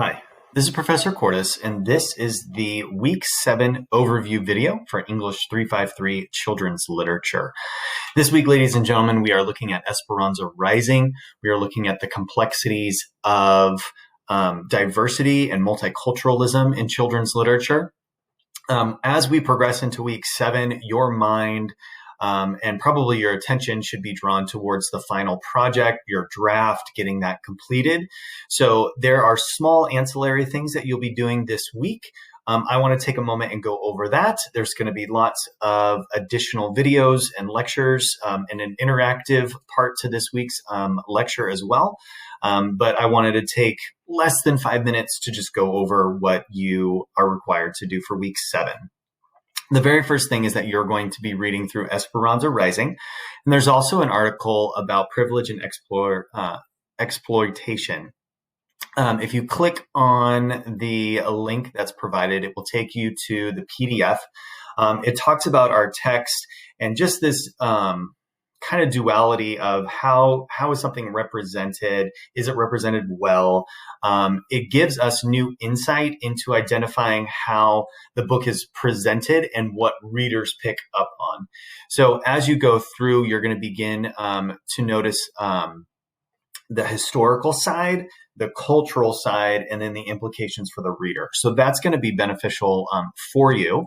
Hi, this is Professor Cordes, and this is the Week 7 overview video for English 353 Children's Literature. This week, ladies and gentlemen, we are looking at Esperanza Rising. We are looking at the complexities of diversity and multiculturalism in children's literature. As we progress into Week 7, your mind and probably your attention should be drawn towards the final project, your draft, getting that completed. So there are small ancillary things that you'll be doing this week. I want to take a moment and go over that. There's going to be lots of additional videos and lectures and an interactive part to this week's lecture as well. But I wanted to take less than 5 minutes to just go over what you are required to do for Week 7. The very first thing is that you're going to be reading through Esperanza Rising. And there's also an article about privilege and exploitation. If you click on the link that's provided, it will take you to the PDF. It talks about our text and just this kind of duality of how is something represented? Is it represented well? It gives us new insight into identifying how the book is presented and what readers pick up on. So as you go through, you're going to begin to notice the historical side, the cultural side, and then the implications for the reader. So that's going to be beneficial for you.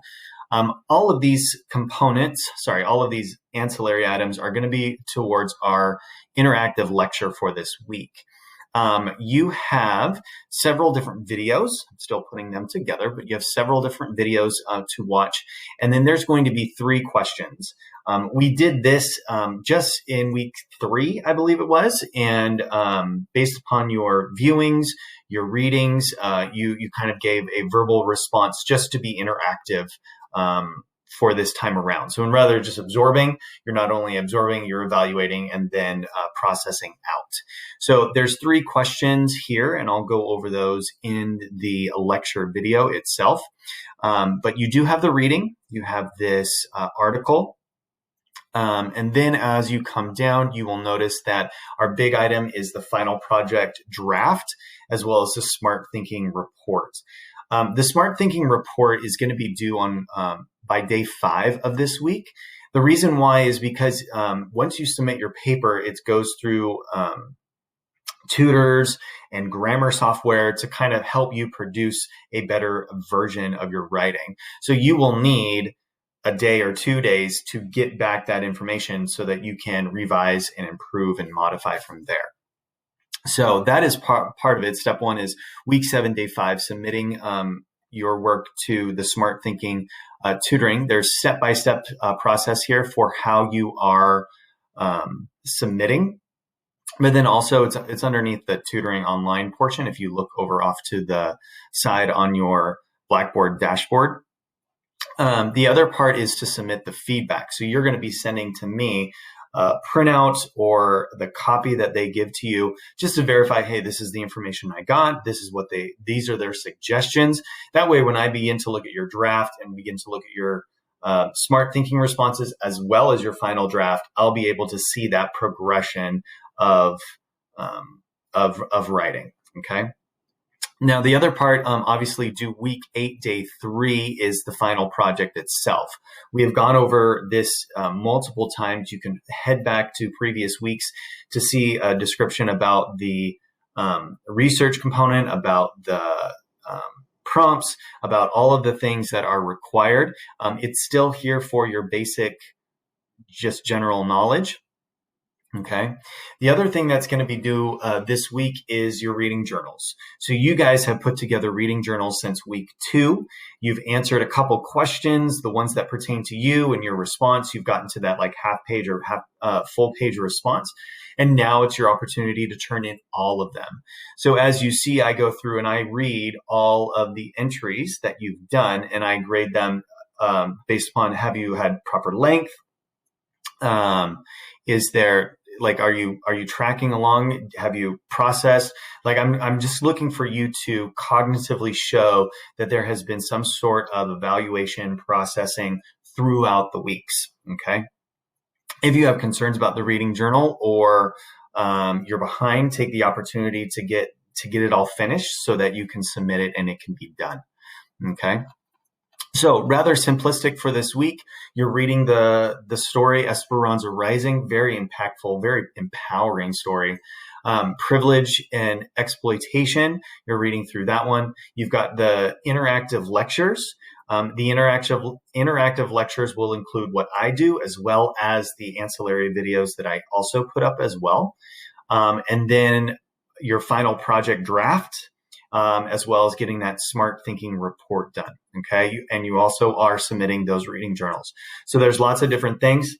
All of these components, all of these ancillary items are going to be towards our interactive lecture for this week. You have several different videos. I'm still putting them together, but you have several different videos to watch. And then there's going to be 3 questions. We did this just in week 3, I believe it was. And based upon your viewings, your readings, you kind of gave a verbal response just to be interactive for this time around. So rather just absorbing, you're not only absorbing, you're evaluating and then processing out. So there's 3 questions here, and I'll go over those in the lecture video itself. But you do have the reading, you have this article. And then as you come down, you will notice that our big item is the final project draft, as well as the Smart Thinking report. The Smart Thinking report is going to be due on by day 5 of this week. The reason why is because once you submit your paper, it goes through tutors and grammar software to kind of help you produce a better version of your writing. So you will need a day or 2 days to get back that information so that you can revise and improve and modify from there. So that is part of it. Step 1 is week 7, day 5, submitting your work to the Smart Thinking tutoring. There's step-by-step process here for how you are submitting. But then also it's underneath the tutoring online portion. If you look over off to the side on your Blackboard dashboard. The other part is to submit the feedback. So you're going to be sending to me printout or the copy that they give to you just to verify, hey, this is the information I got. This is these are their suggestions. That way, when I begin to look at your draft and begin to look at your Smart Thinking responses as well as your final draft, I'll be able to see that progression of writing. Okay. Now, the other part, obviously, due week 8, day 3 is the final project itself. We have gone over this multiple times. You can head back to previous weeks to see a description about the research component, about the prompts, about all of the things that are required. It's still here for your basic, just general knowledge. Okay. The other thing that's going to be due this week is your reading journals. So you guys have put together reading journals since week 2. You've answered a couple questions, the ones that pertain to you and your response. You've gotten to that like half page or full page response. And now it's your opportunity to turn in all of them. So as you see, I go through and I read all of the entries that you've done and I grade them based upon, have you had proper length? Is there, like, are you tracking along? Have you processed? Like, I'm just looking for you to cognitively show that there has been some sort of evaluation processing throughout the weeks. Okay. If you have concerns about the reading journal or you're behind, take the opportunity to get to get it all finished so that you can submit it and it can be done. Okay. So rather simplistic for this week. You're reading the story Esperanza Rising, very impactful, very empowering story. Privilege and Exploitation. You're reading through that one. You've got the interactive lectures. The interactive lectures will include what I do as well as the ancillary videos that I also put up as well. And then your final project draft, as well as getting that smart thinking report done. Okay. And you also are submitting those reading journals. So there's lots of different things.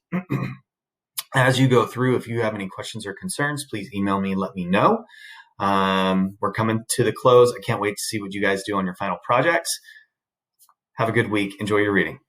As you go through, if you have any questions or concerns, please email me, let me know. We're coming to the close. I can't wait to see what you guys do on your final projects. Have a good week. Enjoy your reading.